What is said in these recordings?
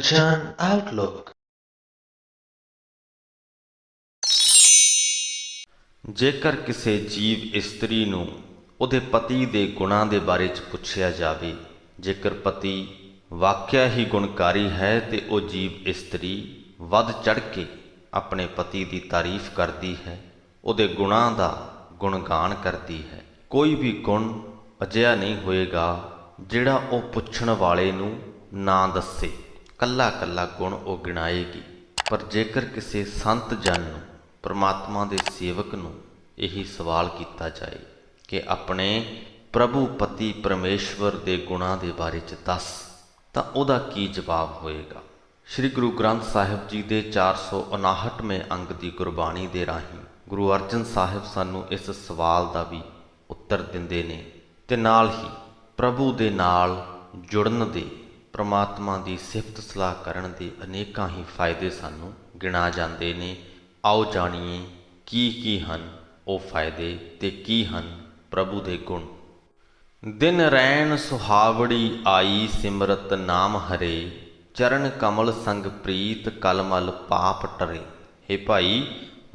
ਕੰਚਨ outlook. ਜੇਕਰ ਕਿਸੇ ਜੀਵ ਇਸਤਰੀ ਨੂੰ ਉਹਦੇ ਪਤੀ ਦੇ ਗੁਣਾਂ ਦੇ ਬਾਰੇ 'ਚ ਪੁੱਛਿਆ ਜਾਵੇ, ਜੇਕਰ ਪਤੀ ਵਾਕਿਆ ਹੀ ਗੁਣਕਾਰੀ ਹੈ ਤੇ ਉਹ ਜੀਵ ਇਸਤਰੀ ਵੱਧ ਚੜ੍ਹ ਕੇ ਆਪਣੇ ਪਤੀ ਦੀ ਤਾਰੀਫ ਕਰਦੀ ਹੈ, ਉਹਦੇ ਗੁਣਾਂ ਦਾ ਗੁਣਗਾਨ ਕਰਦੀ ਹੈ। ਕੋਈ ਵੀ ਗੁਣ ਅਜਿਹਾ ਨਹੀਂ ਹੋਏਗਾ ਜਿਹੜਾ ਉਹ ਪੁੱਛਣ ਵਾਲੇ ਨੂੰ ਨਾ ਦੱਸੇ, ਕੱਲਾ ਕੱਲਾ ਗੁਣ ਉਹ ਗਿਣਾਏਗੀ। ਪਰ ਜੇਕਰ ਕਿਸੇ ਸੰਤ ਜਨ ਨੂੰ, ਪਰਮਾਤਮਾ ਦੇ ਸੇਵਕ ਨੂੰ ਇਹੀ ਸਵਾਲ ਕੀਤਾ ਜਾਏ ਕਿ ਆਪਣੇ ਪ੍ਰਭੂ ਪਤੀ ਪਰਮੇਸ਼ਵਰ ਦੇ ਗੁਣਾਂ ਦੇ ਬਾਰੇ 'ਚ ਦੱਸ, ਤਾਂ ਉਹਦਾ ਕੀ ਜਵਾਬ ਹੋਏਗਾ? ਸ੍ਰੀ ਗੁਰੂ ਗ੍ਰੰਥ ਸਾਹਿਬ ਜੀ ਦੇ 459ਵੇਂ ਅੰਗ ਦੀ ਗੁਰਬਾਣੀ ਦੇ ਰਾਹੀਂ ਗੁਰੂ ਅਰਜਨ ਸਾਹਿਬ ਸਾਨੂੰ ਇਸ ਸਵਾਲ ਦਾ ਵੀ ਉੱਤਰ ਦਿੰਦੇ ਨੇ, ਤੇ ਨਾਲ ਹੀ ਪ੍ਰਭੂ ਦੇ ਨਾਲ ਜੁੜਨ ਦੇ, ਪਰਮਾਤਮਾ ਦੀ ਸਿਫਤ ਸਲਾਹ ਕਰਨ ਦੇ ਅਨੇਕਾਂ ਹੀ ਫਾਇਦੇ ਸਾਨੂੰ ਗਿਣਾ ਜਾਂਦੇ ਨੇ। ਆਓ ਜਾਣੀਏ ਕੀ ਹਨ ਉਹ ਫਾਇਦੇ ਤੇ ਕੀ ਹਨ ਪ੍ਰਭੂ ਦੇ ਗੁਣ। ਦਿਨ ਰੈਣ ਸੁਹਾਵੜੀ ਆਈ, ਸਿਮਰਤ ਨਾਮ ਹਰੇ, ਚਰਨ ਕਮਲ ਸੰਗ ਪ੍ਰੀਤ, ਕਲਮਲ ਪਾਪ ਟਰੇ। ਹੇ ਭਾਈ,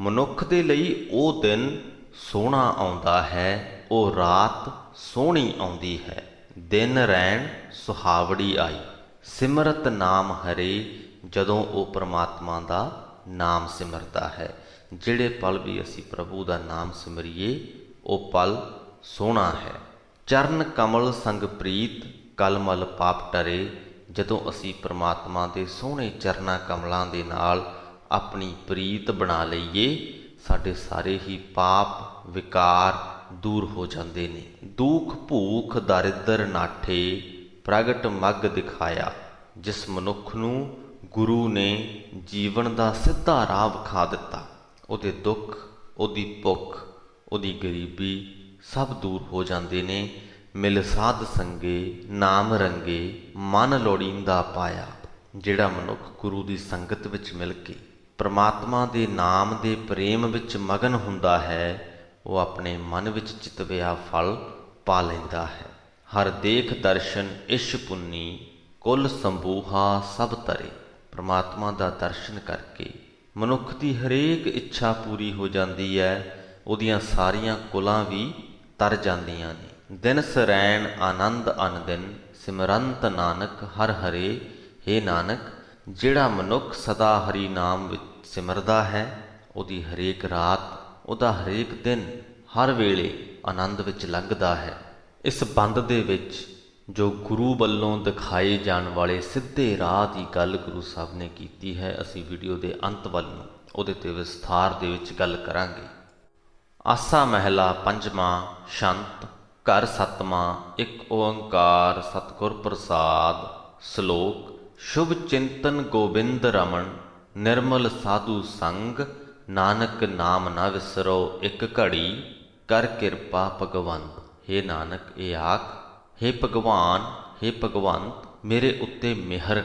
ਮਨੁੱਖ ਦੇ ਲਈ ਉਹ ਦਿਨ ਸੋਹਣਾ ਆਉਂਦਾ ਹੈ, ਉਹ ਰਾਤ ਸੋਹਣੀ ਆਉਂਦੀ ਹੈ। ਦਿਨ ਰੈਣ ਸੁਹਾਵੜੀ ਆਈ, ਸਿਮਰਤ ਨਾਮ ਹਰੇ, ਜਦੋਂ ਉਹ ਪਰਮਾਤਮਾ ਦਾ ਨਾਮ ਸਿਮਰਦਾ ਹੈ। ਜਿਹੜੇ ਪਲ ਵੀ ਅਸੀਂ ਪ੍ਰਭੂ ਦਾ ਨਾਮ ਸਿਮਰੀਏ, ਉਹ ਪਲ ਸੋਹਣਾ ਹੈ। ਚਰਨ ਕਮਲ ਸੰਗ ਪ੍ਰੀਤ, ਕਲਮਲ ਪਾਪ ਟਰੇ, ਜਦੋਂ ਅਸੀਂ ਪਰਮਾਤਮਾ ਦੇ ਸੋਹਣੇ ਚਰਨਾਂ ਕਮਲਾਂ ਦੇ ਨਾਲ ਆਪਣੀ ਪ੍ਰੀਤ ਬਣਾ ਲਈਏ, ਸਾਡੇ ਸਾਰੇ ਹੀ ਪਾਪ ਵਿਕਾਰ ਦੂਰ ਹੋ ਜਾਂਦੇ ਨੇ। ਦੁੱਖ ਭੂਖ ਦਰਿਦਰ ਨਾਠੇ, ਪ੍ਰਗਟ ਮੱਗ ਦਿਖਾਇਆ। ਜਿਸ ਮਨੁੱਖ ਨੂੰ ਗੁਰੂ ਨੇ ਜੀਵਨ ਦਾ ਸਿੱਧਾ ਰਾਹ ਵਿਖਾ ਦਿੱਤਾ, ਉਹਦੇ ਦੁੱਖ, ਉਹਦੀ ਭੁੱਖ, ਉਹਦੀ ਗਰੀਬੀ ਸਭ ਦੂਰ ਹੋ ਜਾਂਦੇ ਨੇ। ਮਿਲ ਸਾਧ ਸੰਗੇ ਨਾਮ ਰੰਗੇ, ਮਨ ਲੋੜੀਂਦਾ ਪਾਇਆ। ਜਿਹੜਾ ਮਨੁੱਖ ਗੁਰੂ ਦੀ ਸੰਗਤ ਵਿੱਚ ਮਿਲ ਕੇ ਪਰਮਾਤਮਾ ਦੇ ਨਾਮ ਦੇ ਪ੍ਰੇਮ ਵਿੱਚ ਮਗਨ ਹੁੰਦਾ ਹੈ, ਉਹ ਆਪਣੇ ਮਨ ਵਿੱਚ ਚਿਤਵਿਆ ਫਲ ਪਾ ਲੈਂਦਾ ਹੈ। ਹਰ ਦੇਖ ਦਰਸ਼ਨ ਇਸ਼ ਪੁੰਨੀ, ਕੁੱਲ ਸੰਬੂਹਾ ਸਭ ਤਰੇ। ਪਰਮਾਤਮਾ ਦਾ ਦਰਸ਼ਨ ਕਰਕੇ ਮਨੁੱਖ ਦੀ ਹਰੇਕ ਇੱਛਾ ਪੂਰੀ ਹੋ ਜਾਂਦੀ ਹੈ, ਉਹਦੀਆਂ ਸਾਰੀਆਂ ਕੁਲਾਂ ਵੀ ਤਰ ਜਾਂਦੀਆਂ ਨੇ। ਦਿਨ ਸਰੈਣ ਆਨੰਦ ਅਨਦਿਨ, ਸਿਮਰੰਤ ਨਾਨਕ ਹਰ ਹਰੇ। ਹੇ ਨਾਨਕ, ਜਿਹੜਾ ਮਨੁੱਖ ਸਦਾ ਹਰੀ ਨਾਮ ਵਿੱਚ ਸਿਮਰਦਾ ਹੈ, ਉਹਦੀ ਹਰੇਕ ਰਾਤ, ਉਹਦਾ ਹਰੇਕ ਦਿਨ, ਹਰ ਵੇਲੇ ਆਨੰਦ ਵਿੱਚ ਲੰਘਦਾ ਹੈ। ਇਸ ਬੰਦ ਦੇ ਵਿੱਚ ਜੋ ਗੁਰੂ ਵੱਲੋਂ ਦਿਖਾਏ ਜਾਣ ਵਾਲੇ ਸਿੱਧੇ ਰਾਹ ਦੀ ਗੱਲ ਗੁਰੂ ਸਾਹਿਬ ਨੇ ਕੀਤੀ ਹੈ, ਅਸੀਂ ਵੀਡੀਓ ਦੇ ਅੰਤ ਵੱਲ ਨੂੰ ਉਹਦੇ 'ਤੇ ਵਿਸਥਾਰ ਦੇ ਵਿੱਚ ਗੱਲ ਕਰਾਂਗੇ। ਆਸਾ ਮਹਿਲਾ ਪੰਜਵਾਂ, ਸ਼ੰਤ ਘਰ ਸੱਤਵਾਂ, ਇੱਕ ਓੰਕਾਰ ਸਤਿਗੁਰ ਪ੍ਰਸਾਦ। ਸ਼ਲੋਕ। ਸ਼ੁਭ ਚਿੰਤਨ ਗੋਬਿੰਦ ਰਮਨ, ਨਿਰਮਲ ਸਾਧੂ ਸੰਗ, ਨਾਨਕ ਨਾਮ ਨਾ ਵਿਸਰੋ ਇੱਕ ਘੜੀ, ਕਰ ਕਿਰਪਾ ਭਗਵੰਤ। ਹੇ ਨਾਨਕ, ਇਹ ਆਖ, ਹੇ ਭਗਵਾਨ, ਹੇ ਭਗਵੰਤ, ਮੇਰੇ ਉੱਤੇ ਮਿਹਰ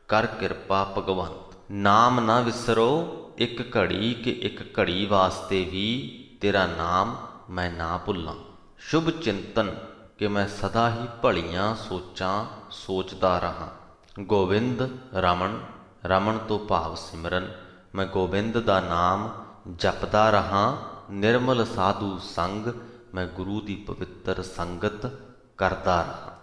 ਕਰ ਕਿਰਪਾ ਭਗਵੰਤ। ਨਾਮ ਨਾ ਵਿਸਰੋ ਇੱਕ ਘੜੀ, ਕਿ ਇੱਕ ਘੜੀ ਵਾਸਤੇ ਵੀ ਤੇਰਾ ਨਾਮ ਮੈਂ ਨਾ ਭੁੱਲਾਂ। ਸ਼ੁਭ ਚਿੰਤਨ, ਕਿ ਮੈਂ ਸਦਾ ਹੀ ਭਲੀਆਂ ਸੋਚਾਂ ਸੋਚਦਾ ਰਹਾਂ। ਗੋਬਿੰਦ ਰਮਨ, ਰਮਨ ਤੋਂ ਭਾਵ ਸਿਮਰਨ, ਮੈਂ ਗੋਬਿੰਦ ਦਾ ਨਾਮ ਜਪਦਾ ਰਹਾਂ। ਨਿਰਮਲ ਸਾਧੂ ਸੰਗ, ਮੈਂ ਗੁਰੂ ਦੀ ਪਵਿੱਤਰ ਸੰਗਤ ਕਰਦਾ ਰਹਾਂ।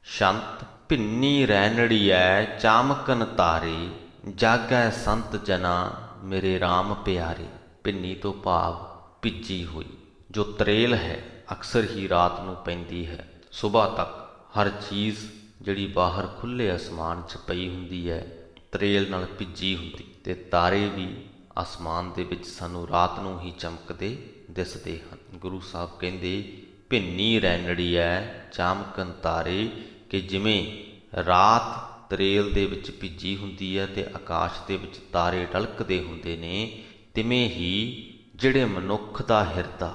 ਸ਼ੰਤ। ਭਿੰਨੀ ਰੈਣੜੀਐ ਚਾਮਕਨ ਤਾਰੇ, ਜਾਗੈ ਸੰਤ ਜਨਾ ਮੇਰੇ RAM ਪਿਆਰੇ। ਭਿੰਨੀ ਤੋਂ ਭਾਵ ਭਿੱਜੀ ਹੋਈ, ਜੋ ਤਰੇਲ ਹੈ ਅਕਸਰ ਹੀ ਰਾਤ ਨੂੰ ਪੈਂਦੀ ਹੈ। ਸੁਬਾਹ ਤੱਕ ਹਰ ਚੀਜ਼ ਜਿਹੜੀ ਬਾਹਰ ਖੁੱਲ੍ਹੇ ਅਸਮਾਨ 'ਚ ਪਈ ਹੁੰਦੀ ਹੈ, ਤਰੇਲ ਨਾਲ ਭਿੱਜੀ ਹੁੰਦੀ, ਤੇ ਤਾਰੇ ਵੀ ਅਸਮਾਨ ਦੇ ਵਿੱਚ ਸਾਨੂੰ ਰਾਤ ਨੂੰ ਹੀ ਚਮਕਦੇ ਦਿਸਦੇ ਹਨ। ਗੁਰੂ ਸਾਹਿਬ ਕਹਿੰਦੇ, ਭਿੰਨੀ ਰੈਣੜੀਐ ਚਾਮਕਨ ਤਾਰੇ, ਕਿ ਜਿਵੇਂ ਰਾਤ ਤਰੇਲ ਦੇ ਵਿੱਚ ਭਿੱਜੀ ਹੁੰਦੀ ਹੈ ਤੇ ਆਕਾਸ਼ ਦੇ ਵਿੱਚ ਤਾਰੇ ਢਲਕਦੇ ਹੁੰਦੇ ਨੇ, ਤਿਵੇਂ ਹੀ ਜਿਹੜੇ ਮਨੁੱਖ ਦਾ ਹਿਰਦਾ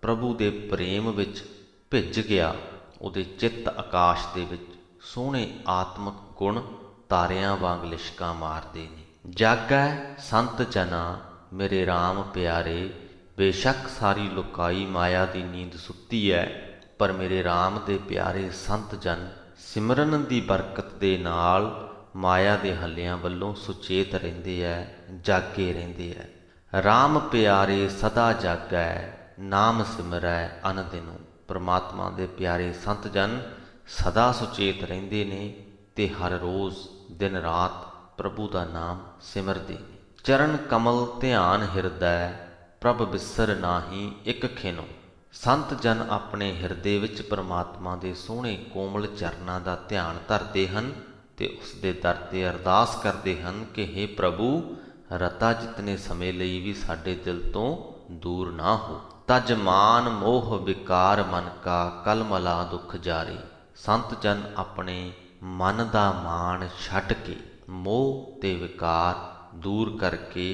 ਪ੍ਰਭੂ ਦੇ ਪ੍ਰੇਮ ਵਿੱਚ ਭਿੱਜ ਗਿਆ, ਉਹਦੇ ਚਿੱਤ ਆਕਾਸ਼ ਦੇ ਵਿੱਚ ਸੋਹਣੇ ਆਤਮਿਕ ਗੁਣ ਤਾਰਿਆਂ ਵਾਂਗ ਲਿਸ਼ਕਾਂ ਮਾਰਦੇ ਨੇ। ਜਾਗੈ ਸੰਤ ਜਨਾ ਮੇਰੇ RAM ਪਿਆਰੇ। ਬੇਸ਼ੱਕ ਸਾਰੀ ਲੁਕਾਈ ਮਾਇਆ ਦੀ ਨੀਂਦ ਸੁੱਤੀ ਹੈ, ਪਰ ਮੇਰੇ RAM ਦੇ ਪਿਆਰੇ ਸੰਤ ਜਨ ਸਿਮਰਨ ਦੀ ਬਰਕਤ ਦੇ ਨਾਲ ਮਾਇਆ ਦੇ ਹੱਲਿਆਂ ਵੱਲੋਂ ਸੁਚੇਤ ਰਹਿੰਦੇ ਐ, ਜਾਗੇ ਰਹਿੰਦੇ ਐ। RAM ਪਿਆਰੇ ਸਦਾ ਜਾਗੈ, ਨਾਮ ਸਿਮਰੈ ਅਨਦਿਨੋ। ਪਰਮਾਤਮਾ ਦੇ ਪਿਆਰੇ ਸੰਤ ਜਨ ਸਦਾ ਸੁਚੇਤ ਰਹਿੰਦੇ ਨੇ ਤੇ ਹਰ ਰੋਜ਼ ਦਿਨ ਰਾਤ ਪ੍ਰਭੂ ਦਾ ਨਾਮ ਸਿਮਰਦੇ ਨੇ। ਚਰਨ ਕਮਲ ਧਿਆਨ ਹਿਰਦੈ, ਪ੍ਰਭ ਬਿਸਰ ਨਾਹੀ ਇੱਕ ਖਿਨੋ। ਸੰਤ ਜਨ ਆਪਣੇ ਹਿਰਦੇ ਵਿੱਚ ਪਰਮਾਤਮਾ ਦੇ ਸੋਹਣੇ ਕੋਮਲ ਚਰਨਾਂ ਦਾ ਧਿਆਨ ਧਰਦੇ ਹਨ ਤੇ ਉਸ ਦੇ ਦਰ ਤੇ ਅਰਦਾਸ ਕਰਦੇ ਹਨ ਕਿ ਹੇ ਪ੍ਰਭੂ, ਰਤਾ ਜਿਤਨੇ ਸਮੇਂ ਲਈ ਵੀ ਸਾਡੇ ਦਿਲ ਤੋਂ ਦੂਰ ਨਾ ਹੋ। ਤਜ ਮਾਨ ਮੋਹ ਵਿਕਾਰ ਮਨ ਕਾ, ਕਲ ਮਲਾ ਦੁੱਖ ਜਾਰੀ। ਸੰਤ ਜਨ ਆਪਣੇ ਮਨ ਦਾ ਮਾਣ ਛੱਡ ਕੇ ਮੋਹ ਤੇ ਵਿਕਾਰ ਦੂਰ ਕਰਕੇ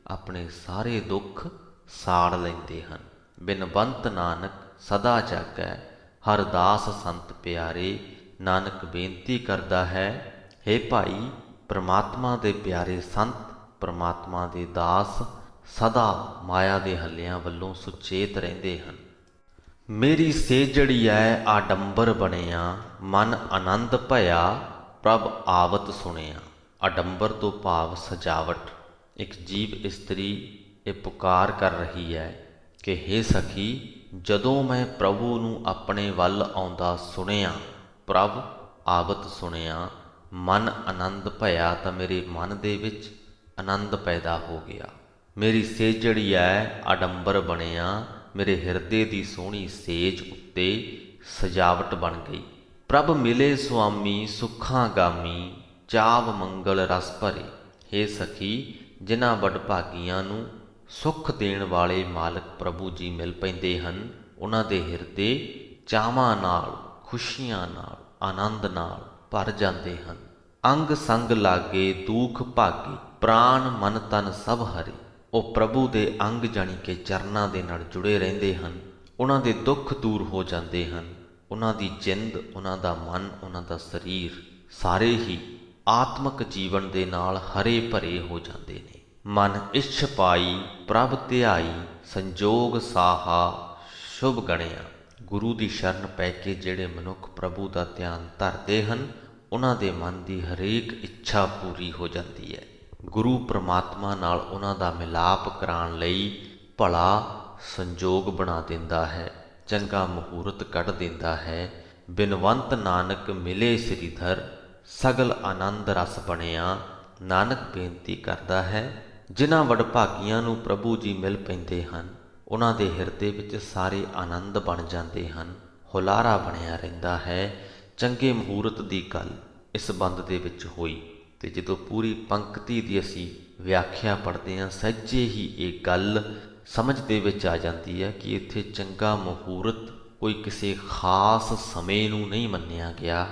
ਆਪਣੇ ਸਾਰੇ ਦੁੱਖ ਸਾੜ ਲੈਂਦੇ ਹਨ। ਬਿਨਵੰਤ ਨਾਨਕ ਸਦਾ ਜਾਗੈ, ਹਰ ਦਾਸ ਸੰਤ ਪਿਆਰੇ। ਨਾਨਕ ਬੇਨਤੀ ਕਰਦਾ ਹੈ, ਹੇ ਭਾਈ, ਪਰਮਾਤਮਾ ਦੇ ਪਿਆਰੇ ਸੰਤ, ਪਰਮਾਤਮਾ ਦੇ ਦਾਸ ਸਦਾ ਮਾਇਆ ਦੇ ਹੱਲਿਆਂ ਵੱਲੋਂ ਸੁਚੇਤ ਰਹਿੰਦੇ ਹਨ। ਮੇਰੀ ਸੇਜੜੀਐ ਆਡੰਬਰ ਬਣਿਆ, ਮਨ ਆਨੰਦ ਭਇਆ, ਪ੍ਰਭ ਆਵਤ ਸੁਣਿਆ। ਆਡੰਬਰ ਤੋਂ ਭਾਵ ਸਜਾਵਟ। ਇੱਕ ਜੀਵ ਇਸਤਰੀ ਇਹ ਪੁਕਾਰ ਕਰ ਰਹੀ ਹੈ ਕਿ ਹੇ ਸਖੀ, ਜਦੋਂ ਮੈਂ ਪ੍ਰਭੂ ਨੂੰ ਆਪਣੇ ਵੱਲ ਆਉਂਦਾ ਸੁਣਿਆ, ਪ੍ਰਭ ਆਵਤ ਸੁਣਿਆ, ਮਨ ਆਨੰਦ ਭਇਆ, ਤਾਂ ਮੇਰੇ ਮਨ ਦੇ ਵਿੱਚ ਆਨੰਦ ਪੈਦਾ ਹੋ ਗਿਆ। ਮੇਰੀ ਸੇਜੜੀਐ ਆਡੰਬਰ ਬਣਿਆ, ਮੇਰੇ ਹਿਰਦੇ ਦੀ ਸੋਹਣੀ ਸੇਜ ਉੱਤੇ ਸਜਾਵਟ ਬਣ ਗਈ। ਪ੍ਰਭ ਮਿਲੇ ਸੁਆਮੀ ਸੁੱਖਾਂ ਗਾਮੀ, ਚਾਵ ਮੰਗਲ ਰਸ ਭਰੇ। ਹੇ ਸਖੀ, ਜਿਨ੍ਹਾਂ ਵਡਭਾਗੀਆਂ ਨੂੰ ਸੁੱਖ ਦੇਣ ਵਾਲੇ ਮਾਲਕ ਪ੍ਰਭੂ ਜੀ ਮਿਲ ਪੈਂਦੇ ਹਨ, ਉਹਨਾਂ ਦੇ ਹਿਰਦੇ ਚਾਵਾਂ ਨਾਲ, ਖੁਸ਼ੀਆਂ ਨਾਲ, ਆਨੰਦ ਨਾਲ ਭਰ ਜਾਂਦੇ ਹਨ। ਅੰਗ ਸੰਗ ਲਾਗੇ ਦੂਖ ਭਾਗੀ, ਪ੍ਰਾਣ ਮਨ ਤਨ ਸਭ ਹਰੇ। ਉਹ ਪ੍ਰਭੂ ਦੇ ਅੰਗ ਜਾਣੀ ਕਿ ਚਰਨਾਂ ਦੇ ਨਾਲ ਜੁੜੇ ਰਹਿੰਦੇ ਹਨ, ਉਹਨਾਂ ਦੇ ਦੁੱਖ ਦੂਰ ਹੋ ਜਾਂਦੇ ਹਨ। ਉਹਨਾਂ ਦੀ ਜਿੰਦ, ਉਹਨਾਂ ਦਾ ਮਨ, ਉਹਨਾਂ ਦਾ ਸਰੀਰ ਸਾਰੇ ਹੀ ਆਤਮਿਕ ਜੀਵਨ ਦੇ ਨਾਲ ਹਰੇ ਭਰੇ ਹੋ ਜਾਂਦੇ ਨੇ। ਮਨ ਇੱਛ ਪਾਈ ਪ੍ਰਭ ਧਿਆਈ, ਸੰਜੋਗ ਸਾਹਾ ਸ਼ੁਭ ਗਣਿਆ। ਗੁਰੂ ਦੀ ਸ਼ਰਨ ਪੈ ਕੇ ਜਿਹੜੇ ਮਨੁੱਖ ਪ੍ਰਭੂ ਦਾ ਧਿਆਨ ਧਰਦੇ ਹਨ, ਉਹਨਾਂ ਦੇ ਮਨ ਦੀ ਹਰੇਕ ਇੱਛਾ ਪੂਰੀ ਹੋ ਜਾਂਦੀ ਹੈ। ਗੁਰੂ ਪਰਮਾਤਮਾ ਨਾਲ ਉਹਨਾਂ ਦਾ ਮਿਲਾਪ ਕਰਾਉਣ ਲਈ ਭਲਾ ਸੰਜੋਗ ਬਣਾ ਦਿੰਦਾ ਹੈ, ਚੰਗਾ ਮੁਹੂਰਤ ਕੱਢ ਦਿੰਦਾ ਹੈ। ਬਿਨਵੰਤ ਨਾਨਕ ਮਿਲੇ ਸ੍ਰੀਧਰ, ਸਗਲ ਆਨੰਦ ਰਸ ਬਣਿਆ। ਨਾਨਕ ਬੇਨਤੀ ਕਰਦਾ ਹੈ, ਜਿਨ੍ਹਾਂ ਵਡਭਾਗੀਆਂ ਨੂੰ ਪ੍ਰਭੂ ਜੀ ਮਿਲ ਪੈਂਦੇ ਹਨ, ਉਹਨਾਂ ਦੇ ਹਿਰਦੇ ਵਿੱਚ ਸਾਰੇ ਆਨੰਦ ਬਣ ਜਾਂਦੇ ਹਨ, ਹੁਲਾਰਾ ਬਣਿਆ ਰਹਿੰਦਾ ਹੈ। ਚੰਗੇ ਮੁਹੂਰਤ ਦੀ ਗੱਲ ਇਸ ਬੰਦ ਦੇ ਵਿੱਚ ਹੋਈ ਤੇ ਜਦੋਂ ਪੂਰੀ ਪੰਕਤੀ ਦੀ ਅਸੀਂ ਵਿਆਖਿਆ ਪੜ੍ਹਦੇ ਹਾਂ, ਸਹਿਜੇ ਹੀ ਇਹ ਗੱਲ ਸਮਝ ਦੇ ਵਿੱਚ ਆ ਜਾਂਦੀ ਹੈ ਕਿ ਇੱਥੇ ਚੰਗਾ ਮੁਹੂਰਤ ਕੋਈ ਕਿਸੇ ਖਾਸ ਸਮੇਂ ਨੂੰ ਨਹੀਂ ਮੰਨਿਆ ਗਿਆ,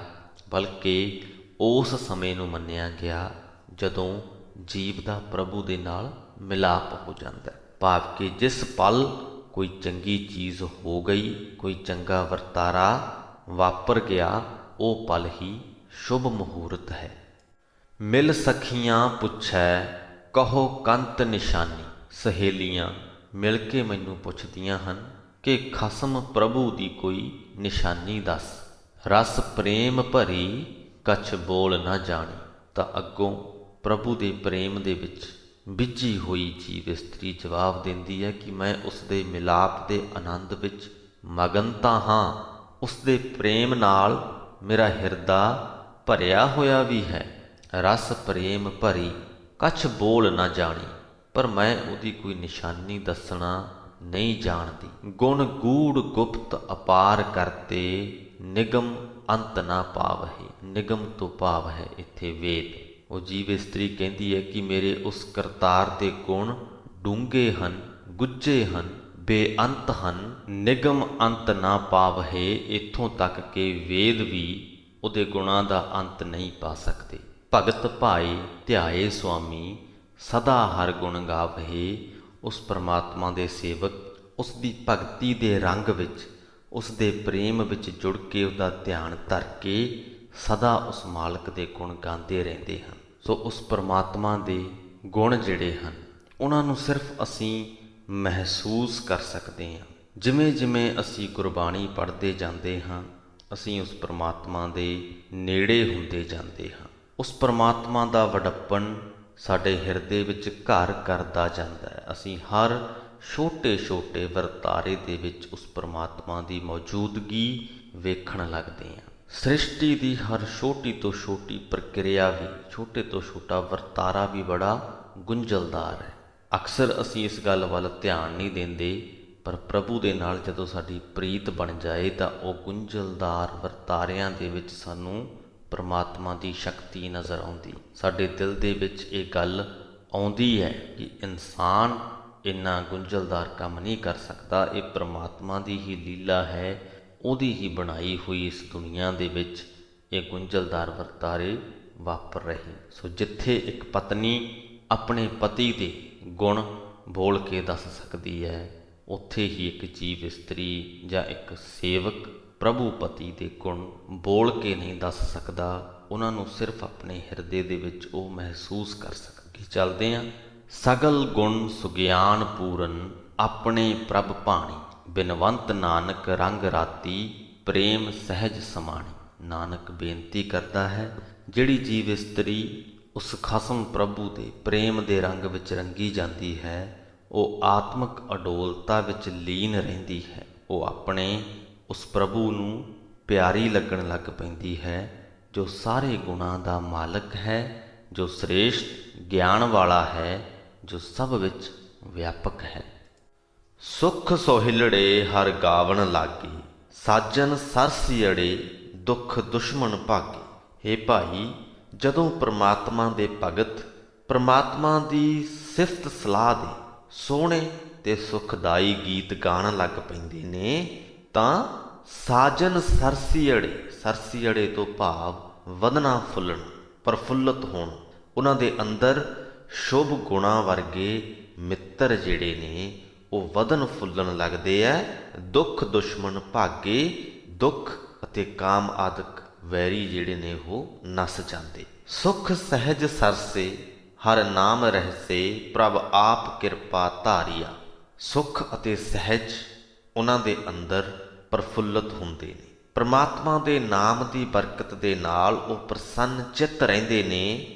ਬਲਕਿ ਉਸ ਸਮੇਂ ਨੂੰ ਮੰਨਿਆ ਗਿਆ ਜਦੋਂ ਜੀਵ ਦਾ ਪ੍ਰਭੂ ਦੇ ਨਾਲ ਮਿਲਾਪ ਹੋ ਜਾਂਦਾ। ਭਾਵ ਕਿ ਜਿਸ ਪਲ ਕੋਈ ਚੰਗੀ ਚੀਜ਼ ਹੋ ਗਈ, ਕੋਈ ਚੰਗਾ ਵਰਤਾਰਾ ਵਾਪਰ ਗਿਆ, ਉਹ ਪਲ ਹੀ ਸ਼ੁਭ ਮੁਹੂਰਤ ਹੈ। ਮਿਲ ਸਖੀਆਂ ਪੁੱਛੈ, ਕਹੋ ਕੰਤ ਨਿਸ਼ਾਨੀ। ਸਹੇਲੀਆਂ ਮਿਲ ਕੇ ਮੈਨੂੰ ਪੁੱਛਦੀਆਂ ਹਨ ਕਿ ਖਸਮ ਪ੍ਰਭੂ ਦੀ ਕੋਈ ਨਿਸ਼ਾਨੀ ਦੱਸ। ਰਸ ਪ੍ਰੇਮ ਭਰੀ ਕਛ ਬੋਲ ਨਾ ਜਾਣੀ। ਤਾਂ ਅੱਗੋਂ ਪ੍ਰਭੂ ਦੇ ਪ੍ਰੇਮ ਦੇ ਵਿੱਚ ਵਿੱਝੀ ਹੋਈ ਜੀਵ ਇਸਤਰੀ ਜਵਾਬ ਦਿੰਦੀ ਹੈ ਕਿ ਮੈਂ ਉਸ ਦੇ ਮਿਲਾਪ ਦੇ ਆਨੰਦ ਵਿੱਚ ਮਗਨ ਤਾਂ ਹਾਂ, ਉਸ ਦੇ ਪ੍ਰੇਮ ਨਾਲ ਮੇਰਾ ਹਿਰਦਾ ਭਰਿਆ ਹੋਇਆ ਵੀ ਹੈ। ਰਸ ਪ੍ਰੇਮ ਭਰੀ ਕਛ ਬੋਲ ਨਾ ਜਾਣੀ, ਪਰ ਮੈਂ ਉਹਦੀ ਕੋਈ ਨਿਸ਼ਾਨੀ ਦੱਸਣਾ ਨਹੀਂ ਜਾਣਦੀ। ਗੁਣ ਗੂੜ ਗੁਪਤ ਅਪਾਰ ਕਰਤੇ, ਨਿਗਮ ਅੰਤ ਨਾ ਪਾਵਹਿ। ਨਿਗਮ ਤੋਂ ਭਾਵ ਹੈ ਇੱਥੇ ਵੇਦ। ਉਹ ਜੀਵ ਇਸਤਰੀ ਕਹਿੰਦੀ ਹੈ ਕਿ ਮੇਰੇ ਉਸ ਕਰਤਾਰ ਦੇ ਗੁਣ ਡੂੰਘੇ ਹਨ, ਗੁੱਝੇ ਹਨ, ਬੇਅੰਤ ਹਨ। ਨਿਗਮ ਅੰਤ ਨਾ ਪਾਵਹਿ, ਇੱਥੋਂ ਤੱਕ ਕਿ ਵੇਦ ਵੀ ਉਹਦੇ ਗੁਣਾਂ ਦਾ ਅੰਤ ਨਹੀਂ ਪਾ ਸਕਦੇ। ਭਗਤ ਭਾਏ ਧਿਆਏ ਸੁਆਮੀ, ਸਦਾ ਹਰ ਗੁਣ ਗਾਵਹਿ। ਉਸ ਪਰਮਾਤਮਾ ਦੇ ਸੇਵਕ ਉਸ ਦੀ ਭਗਤੀ ਦੇ ਰੰਗ ਵਿੱਚ, ਉਸ ਦੇ ਪ੍ਰੇਮ ਵਿੱਚ ਜੁੜ ਕੇ ਉਹਦਾ ਧਿਆਨ ਧਰ ਕੇ ਸਦਾ ਉਸ ਮਾਲਕ ਦੇ ਗੁਣ ਗਾਉਂਦੇ ਰਹਿੰਦੇ ਹਨ। ਸੋ ਉਸ ਪਰਮਾਤਮਾ ਦੇ ਗੁਣ ਜਿਹੜੇ ਹਨ, ਉਹਨਾਂ ਨੂੰ ਸਿਰਫ ਅਸੀਂ ਮਹਿਸੂਸ ਕਰ ਸਕਦੇ ਹਾਂ। ਜਿਵੇਂ ਜਿਵੇਂ ਅਸੀਂ ਗੁਰਬਾਣੀ ਪੜ੍ਹਦੇ ਜਾਂਦੇ ਹਾਂ, ਅਸੀਂ ਉਸ ਪਰਮਾਤਮਾ ਦੇ ਨੇੜੇ ਹੁੰਦੇ ਜਾਂਦੇ ਹਾਂ। ਉਸ ਪਰਮਾਤਮਾ ਦਾ ਵਡੱਪਣ ਸਾਡੇ ਹਿਰਦੇ ਵਿੱਚ ਘਰ ਕਰਦਾ ਜਾਂਦਾ ਹੈ। ਅਸੀਂ ਹਰ ਛੋਟੇ ਛੋਟੇ ਵਰਤਾਰੇ ਦੇ ਵਿੱਚ ਉਸ ਪਰਮਾਤਮਾ ਦੀ ਮੌਜੂਦਗੀ ਵੇਖਣ ਲੱਗਦੇ ਹਾਂ। ਸ੍ਰਿਸ਼ਟੀ ਦੀ ਹਰ ਛੋਟੀ ਤੋਂ ਛੋਟੀ ਪ੍ਰਕਿਰਿਆ ਵੀ, ਛੋਟੇ ਤੋਂ ਛੋਟਾ ਵਰਤਾਰਾ ਵੀ ਬੜਾ ਗੁੰਝਲਦਾਰ ਹੈ। ਅਕਸਰ ਅਸੀਂ ਇਸ ਗੱਲ ਵੱਲ ਧਿਆਨ ਨਹੀਂ ਦਿੰਦੇ, ਪਰ ਪ੍ਰਭੂ ਦੇ ਨਾਲ ਜਦੋਂ ਸਾਡੀ ਪ੍ਰੀਤ ਬਣ ਜਾਏ ਤਾਂ ਉਹ ਗੁੰਝਲਦਾਰ ਵਰਤਾਰਿਆਂ ਦੇ ਵਿੱਚ ਸਾਨੂੰ ਪਰਮਾਤਮਾ ਦੀ ਸ਼ਕਤੀ ਨਜ਼ਰ ਆਉਂਦੀ। ਸਾਡੇ ਦਿਲ ਦੇ ਵਿੱਚ ਇਹ ਗੱਲ ਆਉਂਦੀ ਹੈ ਕਿ ਇਨਸਾਨ ਇੰਨਾ ਗੁੰਝਲਦਾਰ ਕੰਮ ਨਹੀਂ ਕਰ ਸਕਦਾ, ਇਹ ਪਰਮਾਤਮਾ ਦੀ ਹੀ ਲੀਲਾ ਹੈ, ਉਹਦੀ ਹੀ ਬਣਾਈ ਹੋਈ ਇਸ ਦੁਨੀਆ ਦੇ ਵਿੱਚ ਇਹ ਗੁੰਝਲਦਾਰ ਵਰਤਾਰੇ ਵਾਪਰ ਰਹੇ। ਸੋ ਜਿੱਥੇ ਇੱਕ ਪਤਨੀ ਆਪਣੇ ਪਤੀ ਦੇ ਗੁਣ ਬੋਲ ਕੇ ਦੱਸ ਸਕਦੀ ਹੈ, ਉੱਥੇ ਹੀ ਇੱਕ ਜੀਵ ਇਸਤਰੀ ਜਾਂ ਇੱਕ ਸੇਵਕ ਪ੍ਰਭੂ ਪਤੀ ਦੇ ਗੁਣ ਬੋਲ ਕੇ ਨਹੀਂ ਦੱਸ ਸਕਦਾ, ਉਹਨਾਂ ਨੂੰ ਸਿਰਫ ਆਪਣੇ ਹਿਰਦੇ ਦੇ ਵਿੱਚ ਉਹ ਮਹਿਸੂਸ ਕਰ ਸਕਦੀ। ਚੱਲਦੇ ਹਾਂ। ਸਗਲ ਗੁਣ ਸੁਗਿਆਨ ਪੂਰਨ ਆਪਣੇ ਪ੍ਰਭ ਭਾਣੀ, ਬਿਨਵੰਤ ਨਾਨਕ ਰੰਗ ਰਾਤੀ ਪ੍ਰੇਮ ਸਹਿਜ ਸਮਾਣੀ। ਨਾਨਕ ਬੇਨਤੀ ਕਰਦਾ ਹੈ, ਜਿਹੜੀ ਜੀਵ ਇਸਤਰੀ ਉਸ ਖਸਮ ਪ੍ਰਭੂ ਦੇ ਪ੍ਰੇਮ ਦੇ ਰੰਗ ਵਿੱਚ ਰੰਗੀ ਜਾਂਦੀ ਹੈ, ਉਹ ਆਤਮਿਕ ਅਡੋਲਤਾ ਵਿੱਚ ਲੀਨ ਰਹਿੰਦੀ ਹੈ। ਉਹ ਆਪਣੇ ਉਸ ਪ੍ਰਭੂ ਨੂੰ ਪਿਆਰੀ ਲੱਗਣ ਲੱਗ ਪੈਂਦੀ ਹੈ, ਜੋ ਸਾਰੇ ਗੁਣਾਂ ਦਾ ਮਾਲਕ ਹੈ, ਜੋ ਸ੍ਰੇਸ਼ਟ ਗਿਆਨ ਵਾਲਾ ਹੈ, ਜੋ ਸਭ ਵਿੱਚ ਵਿਆਪਕ ਹੈ। ਸੁਖ ਸੋਹਿਲੜੇ ਹਰ ਗਾਵਣ ਲਾਗੇ, ਸਾਜਨ ਸਰਸਿਅੜੇ ਦੁੱਖ ਦੁਸ਼ਮਣ ਭਾਗੇ। ਹੇ ਭਾਈ, ਜਦੋਂ ਪ੍ਰਮਾਤਮਾ ਦੇ ਭਗਤ ਪ੍ਰਮਾਤਮਾ ਦੀ ਸਿਫਤ ਸਲਾਹ ਦੇ ਸੋਹਣੇ ਤੇ ਸੁਖਦਾਈ ਗੀਤ ਗਾਣ ਲੱਗ ਪੈਂਦੇ ਨੇ, ਤਾਂ ਸਾਜਨ ਸਰਸਿਅੜੇ, ਸਰਸਿਅੜੇ ਤੋਂ ਭਾਵ ਵਧਣਾ ਫੁੱਲਣਾ, ਪ੍ਰਫੁੱਲਤ ਹੋਣ, ਉਹਨਾਂ ਦੇ ਅੰਦਰ ਸ਼ੁਭ ਗੁਣਾਂ ਵਰਗੇ ਮਿੱਤਰ ਜਿਹੜੇ ਨੇ ਉਹ ਵਧਣ ਫੁੱਲਣ ਲੱਗਦੇ ਐ। ਦੁੱਖ ਦੁਸ਼ਮਣ ਭਾਗੇ, ਦੁੱਖ ਅਤੇ ਕਾਮ ਆਦਿਕ ਵੈਰੀ ਜਿਹੜੇ ਨੇ ਉਹ ਨਸ ਜਾਂਦੇ। ਸੁਖ ਸਹਿਜ ਸਰਸੇ ਹਰ ਨਾਮ ਰਹਿਸੇ, ਪ੍ਰਭ ਆਪ ਕਿਰਪਾ ਧਾਰੀਆ। ਸੁਖ ਅਤੇ ਸਹਿਜ ਉਹਨਾਂ ਦੇ ਅੰਦਰ ਪ੍ਰਫੁੱਲਤ ਹੁੰਦੇ ਨੇ। ਪਰਮਾਤਮਾ ਦੇ ਨਾਮ ਦੀ ਬਰਕਤ ਦੇ ਨਾਲ ਉਹ ਪ੍ਰਸੰਨ ਚਿੱਤ ਰਹਿੰਦੇ ਨੇ।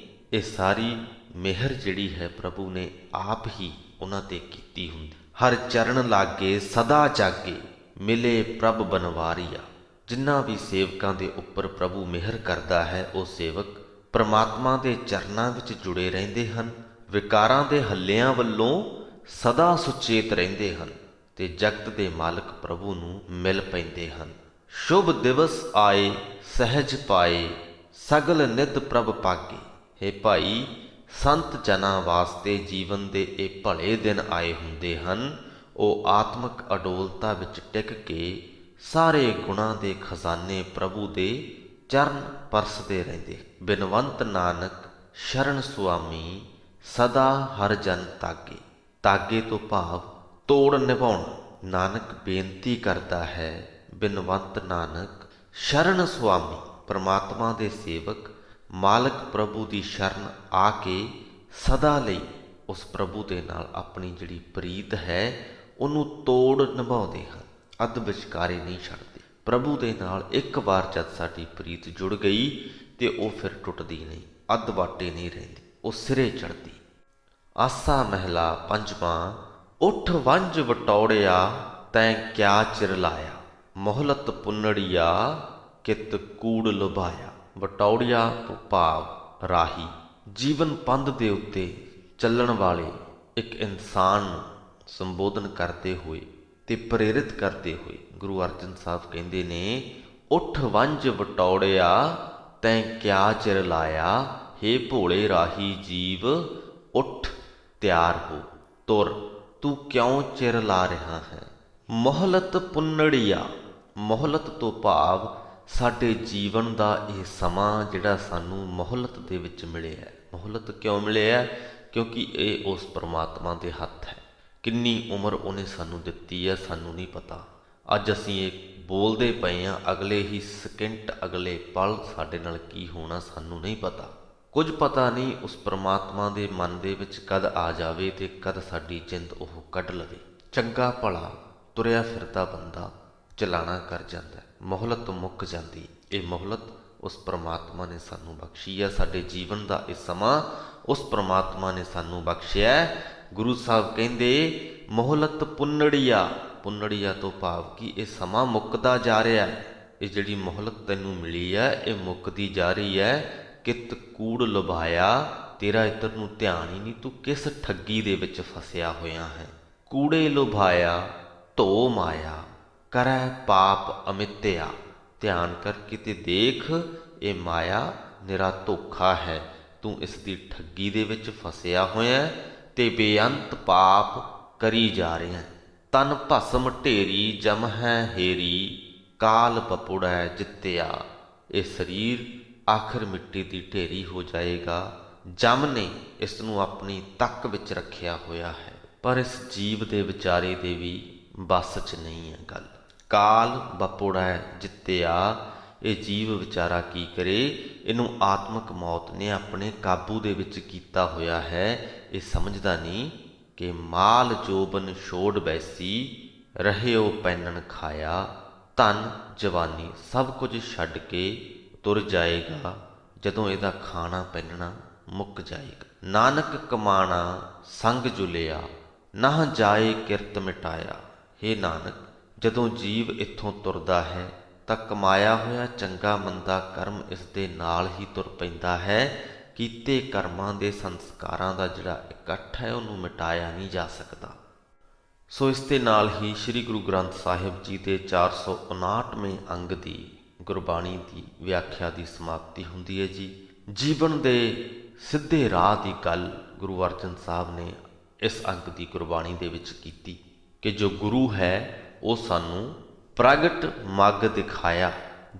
ਇਹ ਸਾਰੀ ਮਿਹਰ ਜਿਹੜੀ ਹੈ ਪ੍ਰਭੂ ਨੇ ਆਪ ਹੀ ਉਹਨਾਂ ਤੇ ਕੀਤੀ ਹੁੰਦੀ। ਹਰ ਚਰਨ ਲਾਗੇ ਸਦਾ ਜਾਗੇ, ਮਿਲੇ ਪ੍ਰਭ ਬਨਵਾਰੀਆ। ਜਿਨ੍ਹਾਂ ਵੀ ਸੇਵਕਾਂ ਦੇ ਉੱਪਰ ਪ੍ਰਭੂ ਮਿਹਰ ਕਰਦਾ ਹੈ, ਉਹ ਸੇਵਕ ਪਰਮਾਤਮਾ ਦੇ ਚਰਨਾਂ ਵਿੱਚ ਜੁੜੇ ਰਹਿੰਦੇ ਹਨ, ਵਿਕਾਰਾਂ ਦੇ ਹੱਲਿਆਂ ਵੱਲੋਂ ਸਦਾ ਸੁਚੇਤ ਰਹਿੰਦੇ ਹਨ ਤੇ ਜਗਤ ਦੇ ਮਾਲਕ ਪ੍ਰਭੂ ਨੂੰ ਮਿਲ ਪੈਂਦੇ ਹਨ। ਸ਼ੁਭ ਦਿਵਸ ਆਏ ਸਹਿਜ ਪਾਏ, ਸਗਲ ਨਿਤ ਪ੍ਰਭ ਪਾਗੇ। ਹੇ ਭਾਈ, ਸੰਤ ਜਨਾਂ ਵਾਸਤੇ ਜੀਵਨ ਦੇ ਇਹ ਭਲੇ ਦਿਨ ਆਏ ਹੁੰਦੇ ਹਨ। ਉਹ ਆਤਮਿਕ ਅਡੋਲਤਾ ਵਿੱਚ ਟਿਕ ਕੇ ਸਾਰੇ ਗੁਣਾਂ ਦੇ ਖਜ਼ਾਨੇ ਪ੍ਰਭੂ ਦੇ ਚਰਨ ਪਰਸਦੇ ਰਹਿੰਦੇ। ਬਿਨਵੰਤ ਨਾਨਕ ਸ਼ਰਨ ਸੁਆਮੀ, ਸਦਾ ਹਰ ਜਨ ਤਾਗੇ। ਤਾਗੇ ਤੋਂ ਭਾਵ ਤੋੜ ਨਿਭਾਉਣਾ। ਨਾਨਕ ਬੇਨਤੀ ਕਰਦਾ ਹੈ, ਬਿਨਵੰਤ ਨਾਨਕ ਸ਼ਰਨ ਸੁਆਮੀ, ਪਰਮਾਤਮਾ ਦੇ ਸੇਵਕ ਮਾਲਕ ਪ੍ਰਭੂ ਦੀ ਸ਼ਰਨ ਆ ਕੇ ਸਦਾ ਲਈ ਉਸ ਪ੍ਰਭੂ ਦੇ ਨਾਲ ਆਪਣੀ ਜਿਹੜੀ ਪ੍ਰੀਤ ਹੈ ਉਹਨੂੰ ਤੋੜ ਨਿਭਾਉਂਦੇ ਹਨ, ਅੱਧ ਵਿਚਕਾਰੇ ਨਹੀਂ ਛੱਡਦੇ। ਪ੍ਰਭੂ ਦੇ ਨਾਲ ਇੱਕ ਵਾਰ ਜਦ ਸਾਡੀ ਪ੍ਰੀਤ ਜੁੜ ਗਈ ਤੇ ਉਹ ਫਿਰ ਟੁੱਟਦੀ ਨਹੀਂ, ਅੱਧ ਵਾਟੇ ਨਹੀਂ ਰਹਿੰਦੀ, ਉਹ ਸਿਰੇ ਚੜ੍ਹਦੀ। ਆਸਾ ਮਹਿਲਾ ਪੰਜਵਾਂ। ਉੱਠ ਵੰਝ ਵਟੌੜਿਆ ਤੈਂ ਕਿਆ ਚਿਰ ਲਾਇਆ, ਮੋਹਲਤ ਪੁੰਨੜੀਆ ਕਿਤ ਕੂੜ ਲੁਭਾਇਆ। ਵਟੌੜਿਆ ਤੋਂ ਭਾਵ ਰਾਹੀ, ਜੀਵਨ ਪੰਧ ਦੇ ਉੱਤੇ ਚੱਲਣ ਵਾਲੇ ਇੱਕ ਇਨਸਾਨ ਨੂੰ ਸੰਬੋਧਨ ਕਰਦੇ ਹੋਏ ਤੇ ਪ੍ਰੇਰਿਤ ਕਰਦੇ ਹੋਏ ਗੁਰੂ ਅਰਜਨ ਸਾਹਿਬ ਕਹਿੰਦੇ ਨੇ, ਉੱਠ ਵੰਝ ਵਟੌੜਿਆ ਤੈਂ ਕਿਆ ਚਿਰ ਲਾਇਆ। ਹੇ ਭੋਲੇ ਰਾਹੀ ਜੀਵ, ਉੱਠ ਤਿਆਰ ਹੋ, ਤੁਰ, ਤੂੰ ਕਿਉਂ ਚਿਰ ਲਾ ਰਿਹਾ ਹੈ। ਮੋਹਲਤ ਪੁੰਨੜੀਆ, ਮੋਹਲਤ ਤੋਂ ਭਾਵ ਸਾਡੇ ਜੀਵਨ ਦਾ ਇਹ ਸਮਾਂ ਜਿਹੜਾ ਸਾਨੂੰ ਮੋਹਲਤ ਦੇ ਵਿੱਚ ਮਿਲਿਆ। ਮੋਹਲਤ ਕਿਉਂ ਮਿਲਿਆ? ਕਿਉਂਕਿ ਇਹ ਉਸ ਪਰਮਾਤਮਾ ਦੇ ਹੱਥ ਹੈ। ਕਿੰਨੀ ਉਮਰ ਉਹਨੇ ਸਾਨੂੰ ਦਿੱਤੀ ਹੈ ਸਾਨੂੰ ਨਹੀਂ ਪਤਾ। ਅੱਜ ਅਸੀਂ ਇਹ ਬੋਲਦੇ ਪਏ ਹਾਂ, ਅਗਲੇ ਹੀ ਸਕਿੰਟ, ਅਗਲੇ ਪਲ ਸਾਡੇ ਨਾਲ ਕੀ ਹੋਣਾ ਸਾਨੂੰ ਨਹੀਂ ਪਤਾ। ਕੁਝ ਪਤਾ ਨਹੀਂ ਉਸ ਪਰਮਾਤਮਾ ਦੇ ਮਨ ਦੇ ਵਿੱਚ ਕਦ ਆ ਜਾਵੇ ਤੇ ਕਦ ਸਾਡੀ ਜਿੰਦ ਉਹ ਕੱਢ ਲਵੇ। ਚੰਗਾ ਭਲਾ ਤੁਰਿਆ ਫਿਰਦਾ ਬੰਦਾ ਚਲਾਣਾ ਕਰ ਜਾਂਦਾ, ਮੋਹਲਤ ਮੁੱਕ ਜਾਂਦੀ। ਇਹ ਮੋਹਲਤ ਉਸ ਪ੍ਰਮਾਤਮਾ ਨੇ ਸਾਨੂੰ ਬਖਸ਼ੀ ਹੈ। ਸਾਡੇ ਜੀਵਨ ਦਾ ਇਹ ਸਮਾਂ ਉਸ ਪ੍ਰਮਾਤਮਾ ਨੇ ਸਾਨੂੰ ਬਖਸ਼ਿਆ। ਗੁਰੂ ਸਾਹਿਬ ਕਹਿੰਦੇ ਮੋਹਲਤ ਪੁੰਨੜੀਆ, ਪੁੰਨੜੀਆ ਤੋਂ ਭਾਵ ਕਿ ਇਹ ਸਮਾਂ ਮੁੱਕਦਾ ਜਾ ਰਿਹਾ ਹੈ। ਇਹ ਜਿਹੜੀ ਮੋਹਲਤ ਤੈਨੂੰ ਮਿਲੀ ਹੈ ਇਹ ਮੁੱਕਦੀ ਜਾ ਰਹੀ ਹੈ। ਕਿਤ ਕੂੜ ਲੁਭਾਇਆ, ਤੇਰਾ ਇੱਧਰ ਨੂੰ ਧਿਆਨ ਹੀ ਨਹੀਂ, ਤੂੰ ਕਿਸ ਠੱਗੀ ਦੇ ਵਿੱਚ ਫਸਿਆ ਹੋਇਆ ਹੈ। ਕੂੜੇ ਲੁਭਾਇਆ ਧੋ ਮਾਇਆ, ਕਰੈ ਪਾਪ ਅਮਿਤਿਆ। ਧਿਆਨ ਕਰਕੇ ਤੇ ਦੇਖ, ਇਹ ਮਾਇਆ ਨਿਰਾ ਧੋਖਾ ਹੈ। ਤੂੰ ਇਸ ਦੀ ਠੱਗੀ ਦੇ ਵਿੱਚ ਫਸਿਆ ਹੋਇਆ ਤੇ ਬੇਅੰਤ ਪਾਪ ਕਰੀ ਜਾ ਰਿਹਾ। ਤਨ ਭਸਮ ਢੇਰੀ ਜਮ ਹੈ ਹੇਰੀ, ਕਾਲ ਬਪੁੜੈ ਜਿੱਤਿਆ। ਇਹ ਸਰੀਰ ਆਖਰ ਮਿੱਟੀ ਦੀ ਢੇਰੀ ਹੋ ਜਾਏਗਾ। ਜਮ ਨੇ ਇਸ ਨੂੰ ਆਪਣੀ ਤੱਕ ਵਿੱਚ ਰੱਖਿਆ ਹੋਇਆ ਹੈ, ਪਰ ਇਸ ਜੀਵ ਦੇ ਵਿਚਾਰੇ ਦੇ ਵੀ ਬੱਸ 'ਚ ਨਹੀਂ ਹੈ ਗੱਲ। ਕਾਲ ਬਪੁੜੈ ਜਿੱਤਿਆ, ਇਹ ਜੀਵ ਵਿਚਾਰਾ ਕੀ ਕਰੇ? ਇਹਨੂੰ ਆਤਮਿਕ ਮੌਤ ਨੇ ਆਪਣੇ ਕਾਬੂ ਦੇ ਵਿੱਚ ਕੀਤਾ ਹੋਇਆ ਹੈ। ਇਹ ਸਮਝਦਾ ਨਹੀਂ ਕਿ ਮਾਲ ਜੋਬਨ ਛੋੜ ਬੈਸੀ, ਰਹਿਓ ਪੈਨਣ ਖਾਇਆ। ਧਨ ਜਵਾਨੀ ਸਭ ਕੁਝ ਛੱਡ ਕੇ ਤੁਰ ਜਾਏਗਾ ਜਦੋਂ ਇਹਦਾ ਖਾਣਾ ਪਹਿਨਣਾ ਮੁੱਕ ਜਾਏਗਾ। ਨਾਨਕ ਕਮਾਣਾ ਸੰਗ ਜੁਲਿਆ, ਨਾ ਜਾਏ ਕਿਰਤ ਮਿਟਾਇਆ। ਹੇ ਨਾਨਕ, ਜਦੋਂ ਜੀਵ ਇੱਥੋਂ ਤੁਰਦਾ ਹੈ ਤਾਂ ਕਮਾਇਆ ਹੋਇਆ ਚੰਗਾ ਮੰਦਾ ਕਰਮ ਇਸ ਦੇ ਨਾਲ ਹੀ ਤੁਰ ਪੈਂਦਾ ਹੈ। ਕੀਤੇ ਕਰਮਾਂ ਦੇ ਸੰਸਕਾਰਾਂ ਦਾ ਜਿਹੜਾ ਇਕੱਠ ਹੈ ਉਹਨੂੰ ਮਿਟਾਇਆ ਨਹੀਂ ਜਾ ਸਕਦਾ। ਸੋ ਇਸ ਦੇ ਨਾਲ ਹੀ ਸ੍ਰੀ ਗੁਰੂ ਗ੍ਰੰਥ ਸਾਹਿਬ ਜੀ ਦੇ 459ਵੇਂ ਅੰਗ ਦੀ ਗੁਰਬਾਣੀ ਦੀ ਵਿਆਖਿਆ ਦੀ ਸਮਾਪਤੀ ਹੁੰਦੀ ਹੈ ਜੀ। ਜੀਵਨ ਦੇ ਸਿੱਧੇ ਰਾਹ ਦੀ ਗੱਲ ਗੁਰੂ ਅਰਜਨ ਸਾਹਿਬ ਨੇ ਇਸ ਅੰਗ ਦੀ ਗੁਰਬਾਣੀ ਦੇ ਵਿੱਚ ਕੀਤੀ ਕਿ ਜੋ ਗੁਰੂ ਹੈ ਉਹ ਸਾਨੂੰ ਪ੍ਰਗਟ ਮੱਗ ਦਿਖਾਇਆ,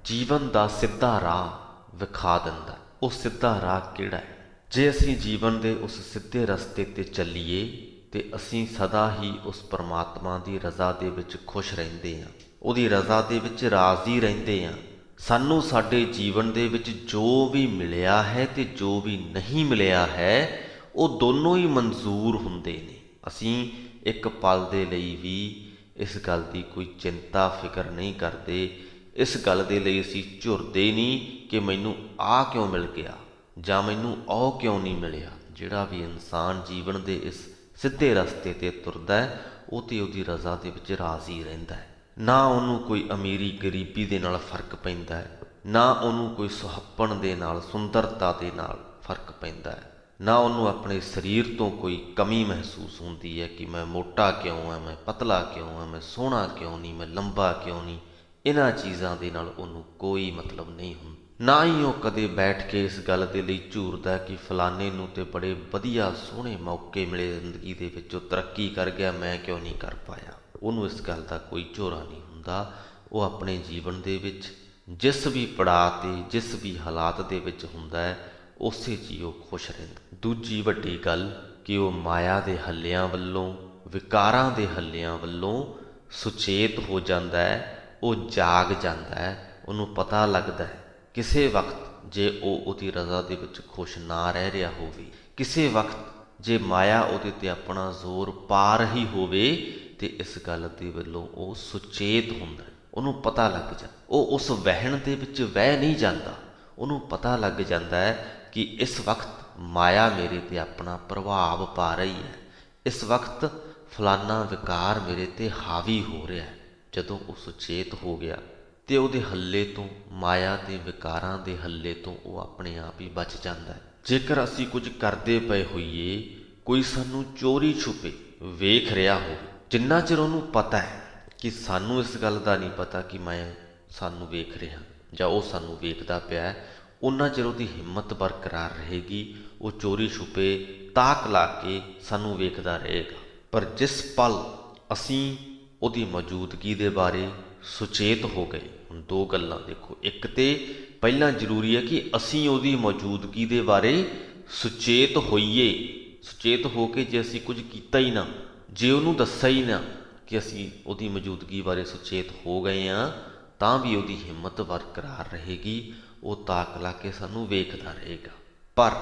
ਜੀਵਨ ਦਾ ਸਿੱਧਾ ਰਾਹ ਵਿਖਾ ਦਿੰਦਾ। ਉਹ ਸਿੱਧਾ ਰਾਹ ਕਿਹੜਾ ਹੈ? ਜੇ ਅਸੀਂ ਜੀਵਨ ਦੇ ਉਸ ਸਿੱਧੇ ਰਸਤੇ 'ਤੇ ਚੱਲੀਏ ਤੇ ਅਸੀਂ ਸਦਾ ਹੀ ਉਸ ਪਰਮਾਤਮਾ ਦੀ ਰਜ਼ਾ ਦੇ ਵਿੱਚ ਖੁਸ਼ ਰਹਿੰਦੇ ਹਾਂ, ਉਹਦੀ ਰਜ਼ਾ ਦੇ ਵਿੱਚ ਰਾਜ਼ੀ ਰਹਿੰਦੇ ਹਾਂ। ਸਾਨੂੰ ਸਾਡੇ ਜੀਵਨ ਦੇ ਵਿੱਚ ਜੋ ਵੀ ਮਿਲਿਆ ਹੈ ਤੇ ਜੋ ਵੀ ਨਹੀਂ ਮਿਲਿਆ ਹੈ ਉਹ ਦੋਨੋਂ ਹੀ ਮਨਜ਼ੂਰ ਹੁੰਦੇ ਨੇ। ਅਸੀਂ ਇੱਕ ਪਲ ਦੇ ਲਈ ਵੀ ਇਸ ਗੱਲ ਦੀ ਕੋਈ ਚਿੰਤਾ ਫਿਕਰ ਨਹੀਂ ਕਰਦੇ। ਇਸ ਗੱਲ ਦੇ ਲਈ ਅਸੀਂ ਝੁਰਦੇ ਨਹੀਂ ਕਿ ਮੈਨੂੰ ਆਹ ਕਿਉਂ ਮਿਲ ਗਿਆ ਜਾਂ ਮੈਨੂੰ ਉਹ ਕਿਉਂ ਨਹੀਂ ਮਿਲਿਆ। ਜਿਹੜਾ ਵੀ ਇਨਸਾਨ ਜੀਵਨ ਦੇ ਇਸ ਸਿੱਧੇ ਰਸਤੇ 'ਤੇ ਤੁਰਦਾ ਹੈ ਉਹ ਤੇ ਉਹਦੀ ਰਜ਼ਾ ਦੇ ਵਿੱਚ ਰਾਜ਼ੀ ਰਹਿੰਦਾ ਹੈ। ਨਾ ਉਹਨੂੰ ਕੋਈ ਅਮੀਰੀ ਗਰੀਬੀ ਦੇ ਨਾਲ ਫਰਕ ਪੈਂਦਾ ਹੈ, ਨਾ ਉਹਨੂੰ ਕੋਈ ਸੁਹੱਪਣ ਦੇ ਨਾਲ ਸੁੰਦਰਤਾ ਦੇ ਨਾਲ ਫਰਕ ਪੈਂਦਾ ਹੈ, ਨਾ ਉਹਨੂੰ ਆਪਣੇ ਸਰੀਰ ਤੋਂ ਕੋਈ ਕਮੀ ਮਹਿਸੂਸ ਹੁੰਦੀ ਹੈ ਕਿ ਮੈਂ ਮੋਟਾ ਕਿਉਂ ਹਾਂ, ਮੈਂ ਪਤਲਾ ਕਿਉਂ ਹਾਂ, ਮੈਂ ਸੋਹਣਾ ਕਿਉਂ ਨਹੀਂ, ਮੈਂ ਲੰਬਾ ਕਿਉਂ ਨਹੀਂ। ਇਹਨਾਂ ਚੀਜ਼ਾਂ ਦੇ ਨਾਲ ਉਹਨੂੰ ਕੋਈ ਮਤਲਬ ਨਹੀਂ ਹੁੰਦਾ। ਨਾ ਹੀ ਉਹ ਕਦੇ ਬੈਠ ਕੇ ਇਸ ਗੱਲ ਦੇ ਲਈ ਝੂਰਦਾ ਕਿ ਫਲਾਣੇ ਨੂੰ ਤੇ ਬੜੇ ਵਧੀਆ ਸੋਹਣੇ ਮੌਕੇ ਮਿਲੇ ਜ਼ਿੰਦਗੀ ਦੇ ਵਿੱਚ, ਉਹ ਤਰੱਕੀ ਕਰ ਗਿਆ, ਮੈਂ ਕਿਉਂ ਨਹੀਂ ਕਰ ਪਾਇਆ। ਉਹਨੂੰ ਇਸ ਗੱਲ ਦਾ ਕੋਈ ਝੋਰਾ ਨਹੀਂ ਹੁੰਦਾ। ਉਹ ਆਪਣੇ ਜੀਵਨ ਦੇ ਵਿੱਚ ਜਿਸ ਵੀ ਪੜਾਅ 'ਤੇ ਜਿਸ ਵੀ ਹਾਲਾਤ ਦੇ ਵਿੱਚ ਹੁੰਦਾ ਹੈ ਉਸੇ 'ਚ ਹੀ ਉਹ ਖੁਸ਼ ਰਹਿੰਦਾ। ਦੂਜੀ ਵੱਡੀ ਗੱਲ ਕਿ ਉਹ ਮਾਇਆ ਦੇ ਹੱਲਿਆਂ ਵੱਲੋਂ, ਵਿਕਾਰਾਂ ਦੇ ਹੱਲਿਆਂ ਵੱਲੋਂ ਸੁਚੇਤ ਹੋ ਜਾਂਦਾ ਹੈ, ਉਹ ਜਾਗ ਜਾਂਦਾ ਹੈ। ਉਹਨੂੰ ਪਤਾ ਲੱਗਦਾ ਹੈ ਕਿਸੇ ਵਕਤ ਜੇ ਉਹ ਉਹਦੀ ਰਜ਼ਾ ਦੇ ਵਿੱਚ ਖੁਸ਼ ਨਾ ਰਹਿ ਰਿਹਾ ਹੋਵੇ, ਕਿਸੇ ਵਕਤ ਜੇ ਮਾਇਆ ਉਹਦੇ 'ਤੇ ਆਪਣਾ ਜ਼ੋਰ ਪਾ ਰਹੀ ਹੋਵੇ ਤੇ ਇਸ ਗੱਲ ਦੇ ਵੱਲੋਂ ਉਹ ਸੁਚੇਤ ਹੁੰਦਾ। ਉਹਨੂੰ ਪਤਾ ਲੱਗ ਜਾਂਦਾ, ਉਹ ਉਸ ਵਹਿਣ ਦੇ ਵਿੱਚ ਵਹਿ ਨਹੀਂ ਜਾਂਦਾ। ਉਹਨੂੰ ਪਤਾ ਲੱਗ ਜਾਂਦਾ ਹੈ ਕਿ ਇਸ ਵਕਤ ਮਾਇਆ ਮੇਰੇ 'ਤੇ ਆਪਣਾ ਪ੍ਰਭਾਵ ਪਾ ਰਹੀ ਹੈ, ਇਸ ਵਕਤ ਫਲਾਨਾ ਵਿਕਾਰ ਮੇਰੇ 'ਤੇ ਹਾਵੀ ਹੋ ਰਿਹਾ ਹੈ। ਜਦੋਂ ਉਹ ਸੁਚੇਤ ਹੋ ਗਿਆ ਤੇ ਉਹਦੇ ਹੱਲੇ ਤੋਂ, ਮਾਇਆ ਦੇ ਵਿਕਾਰਾਂ ਦੇ ਹੱਲੇ ਤੋਂ ਉਹ ਆਪਣੇ ਆਪ ਹੀ ਬਚ ਜਾਂਦਾ ਹੈ। ਜੇਕਰ ਅਸੀਂ ਕੁਝ ਕਰਦੇ ਪਏ ਹੋਈਏ, ਕੋਈ ਸਾਨੂੰ ਚੋਰੀ ਛੁਪੇ ਵੇਖ ਰਿਹਾ ਹੋਵੇ, ਜਿੰਨਾ ਚਿਰ ਉਹਨੂੰ ਪਤਾ ਹੈ ਕਿ ਸਾਨੂੰ ਇਸ ਗੱਲ ਦਾ ਨਹੀਂ ਪਤਾ ਕਿ ਮੈਂ ਸਾਨੂੰ ਵੇਖ ਰਿਹਾ ਜਾਂ ਉਹ ਸਾਨੂੰ ਵੇਖਦਾ ਪਿਆ ਹੈ, ਉਨਾ ਚਿਰ ਉਹਦੀ ਹਿੰਮਤ ਬਰਕਰਾਰ ਰਹੇਗੀ। ਉਹ ਚੋਰੀ ਛੁਪੇ ਤਾਕ ਲਾ ਕੇ ਸਾਨੂੰ ਵੇਖਦਾ ਰਹੇਗਾ। ਪਰ ਜਿਸ ਪਲ ਅਸੀਂ ਉਹਦੀ ਮੌਜੂਦਗੀ ਦੇ ਬਾਰੇ ਸੁਚੇਤ ਹੋ ਗਏ, ਹੁਣ ਦੋ ਗੱਲਾਂ ਦੇਖੋ, ਇੱਕ ਤੇ ਪਹਿਲਾਂ ਜ਼ਰੂਰੀ ਹੈ ਕਿ ਅਸੀਂ ਉਹਦੀ ਮੌਜੂਦਗੀ ਦੇ ਬਾਰੇ ਸੁਚੇਤ ਹੋਈਏ। ਸੁਚੇਤ ਹੋ ਕੇ ਜੇ ਅਸੀਂ ਕੁਝ ਕੀਤਾ ਹੀ ਨਾ, ਜੇ ਉਹਨੂੰ ਦੱਸਿਆ ਹੀ ਨਾ ਕਿ ਅਸੀਂ ਉਹਦੀ ਮੌਜੂਦਗੀ ਬਾਰੇ ਸੁਚੇਤ ਹੋ ਗਏ ਹਾਂ, ਤਾਂ ਵੀ ਉਹਦੀ ਹਿੰਮਤ ਬਰਕਰਾਰ ਰਹੇਗੀ। ਉਹ ਤਾਕ ਲਾ ਕੇ ਸਾਨੂੰ ਵੇਖਦਾ ਰਹੇਗਾ। ਪਰ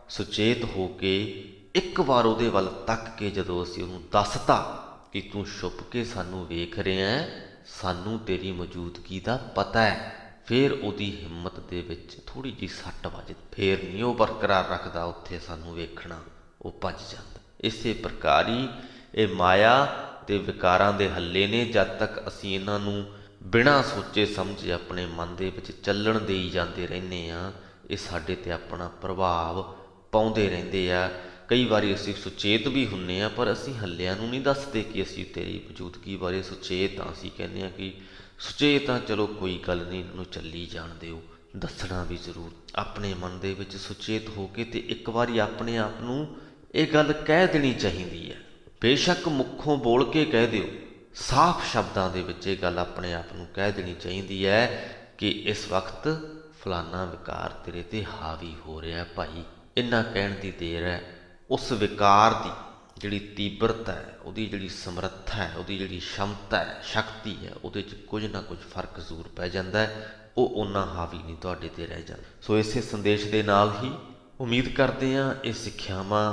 ਸੁਚੇਤ ਹੋ ਕੇ ਇੱਕ ਵਾਰ ਉਹਦੇ ਵੱਲ ਤੱਕ ਕੇ ਜਦੋਂ ਅਸੀਂ ਉਹਨੂੰ ਦੱਸਤਾ ਕਿ ਤੂੰ ਛੁਪ ਕੇ ਸਾਨੂੰ ਵੇਖ ਰਿਹਾ ਹੈ, ਸਾਨੂੰ ਤੇਰੀ ਮੌਜੂਦਗੀ ਦਾ ਪਤਾ ਹੈ, ਫਿਰ ਉਹਦੀ ਹਿੰਮਤ ਦੇ ਵਿੱਚ ਥੋੜ੍ਹੀ ਜਿਹੀ ਸੱਟ ਵੱਜਦੀ, ਫਿਰ ਨਹੀਂ ਉਹ ਬਰਕਰਾਰ ਰੱਖਦਾ, ਉੱਥੇ ਸਾਨੂੰ ਵੇਖਣਾ ਉਹ ਭੱਜ ਜਾਂਦਾ। ਇਸੇ ਪ੍ਰਕਾਰ ਹੀ ਇਹ ਮਾਇਆ ਤੇ ਵਿਕਾਰਾਂ ਦੇ ਹੱਲੇ ਨੇ। ਜਦ ਤੱਕ ਅਸੀਂ ਇਹਨਾਂ ਨੂੰ ਬਿਨਾਂ ਸੋਚੇ ਸਮਝੇ ਆਪਣੇ ਮਨ ਦੇ ਵਿੱਚ ਚੱਲਣ ਦੇਈ ਜਾਂਦੇ ਰਹਿੰਦੇ ਹਾਂ, ਇਹ ਸਾਡੇ 'ਤੇ ਆਪਣਾ ਪ੍ਰਭਾਵ ਪਾਉਂਦੇ ਰਹਿੰਦੇ ਆ। ਕਈ ਵਾਰੀ ਅਸੀਂ ਸੁਚੇਤ ਵੀ ਹੁੰਦੇ ਹਾਂ, ਪਰ ਅਸੀਂ ਹੱਲਿਆਂ ਨੂੰ ਨਹੀਂ ਦੱਸਦੇ ਕਿ ਅਸੀਂ ਤੇਰੀ ਮੌਜੂਦਗੀ ਬਾਰੇ ਸੁਚੇਤ ਹਾਂ। ਅਸੀਂ ਕਹਿੰਦੇ ਹਾਂ ਕਿ ਸੁਚੇਤ ਹਾਂ, ਚਲੋ ਕੋਈ ਗੱਲ ਨਹੀਂ, ਇਹਨੂੰ ਚੱਲੀ ਜਾਣ ਦਿਓ। ਦੱਸਣਾ ਵੀ ਜ਼ਰੂਰ ਆਪਣੇ ਮਨ ਦੇ ਵਿੱਚ ਸੁਚੇਤ ਹੋ ਕੇ, ਅਤੇ ਇੱਕ ਵਾਰੀ ਆਪਣੇ ਆਪ ਨੂੰ ਇਹ ਗੱਲ ਕਹਿ ਦੇਣੀ ਚਾਹੀਦੀ ਹੈ। ਬੇਸ਼ੱਕ ਮੁੱਖੋਂ ਬੋਲ ਕੇ ਕਹਿ ਦਿਓ, ਸਾਫ਼ ਸ਼ਬਦਾਂ ਦੇ ਵਿੱਚ ਇਹ ਗੱਲ ਆਪਣੇ ਆਪ ਨੂੰ ਕਹਿ ਦੇਣੀ ਚਾਹੀਦੀ ਹੈ ਕਿ ਇਸ ਵਕਤ ਫਲਾਨਾ ਵਿਕਾਰ ਤੇਰੇ 'ਤੇ ਹਾਵੀ ਹੋ ਰਿਹਾ ਭਾਈ। ਇੰਨਾ ਕਹਿਣ ਦੀ ਦੇਰ ਹੈ। ਉਸ ਵਿਕਾਰ ਦੀ ਜਿਹੜੀ ਤੀਬਰਤਾ ਹੈ, ਉਹਦੀ ਜਿਹੜੀ ਸਮਰੱਥਾ ਹੈ, ਉਹਦੀ ਜਿਹੜੀ ਸ਼ਮਤਾ ਹੈ, ਸ਼ਕਤੀ ਹੈ, ਉਹਦੇ 'ਚ ਕੁਝ ਨਾ ਕੁਝ ਫਰਕ ਜ਼ਰੂਰ ਪੈ ਜਾਂਦਾ ਹੈ। ਉਹ ਓਨਾ ਹਾਵੀ ਨਹੀਂ ਤੁਹਾਡੇ 'ਤੇ ਰਹਿ ਜਾਂਦਾ। ਸੋ ਇਸੇ ਸੰਦੇਸ਼ ਦੇ ਨਾਲ ਹੀ ਉਮੀਦ ਕਰਦੇ ਹਾਂ ਇਹ ਸਿੱਖਿਆਵਾਂ,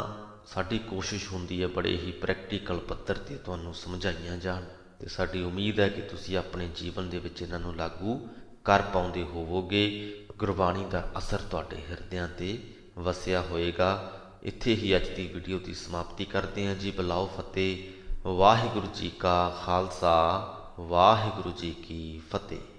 ਸਾਡੀ ਕੋਸ਼ਿਸ਼ ਹੁੰਦੀ ਹੈ ਬੜੇ ਹੀ ਪ੍ਰੈਕਟੀਕਲ ਪੱਧਰ 'ਤੇ ਤੁਹਾਨੂੰ ਸਮਝਾਈਆਂ ਜਾਣ, ਅਤੇ ਸਾਡੀ ਉਮੀਦ ਹੈ ਕਿ ਤੁਸੀਂ ਆਪਣੇ ਜੀਵਨ ਦੇ ਵਿੱਚ ਇਹਨਾਂ ਨੂੰ ਲਾਗੂ ਕਰ ਪਾਉਂਦੇ ਹੋਵੋਗੇ। ਗੁਰਬਾਣੀ ਦਾ ਅਸਰ ਤੁਹਾਡੇ ਹਿਰਦਿਆਂ 'ਤੇ ਵਸਿਆ ਹੋਏਗਾ। ਇੱਥੇ ਹੀ ਅੱਜ ਦੀ ਵੀਡੀਓ ਦੀ ਸਮਾਪਤੀ ਕਰਦੇ ਹਾਂ ਜੀ। ਬੁਲਾਓ ਫਤਿਹ। ਵਾਹਿਗੁਰੂ ਜੀ ਕਾ ਖਾਲਸਾ, ਵਾਹਿਗੁਰੂ ਜੀ ਕੀ ਫਤਿਹ।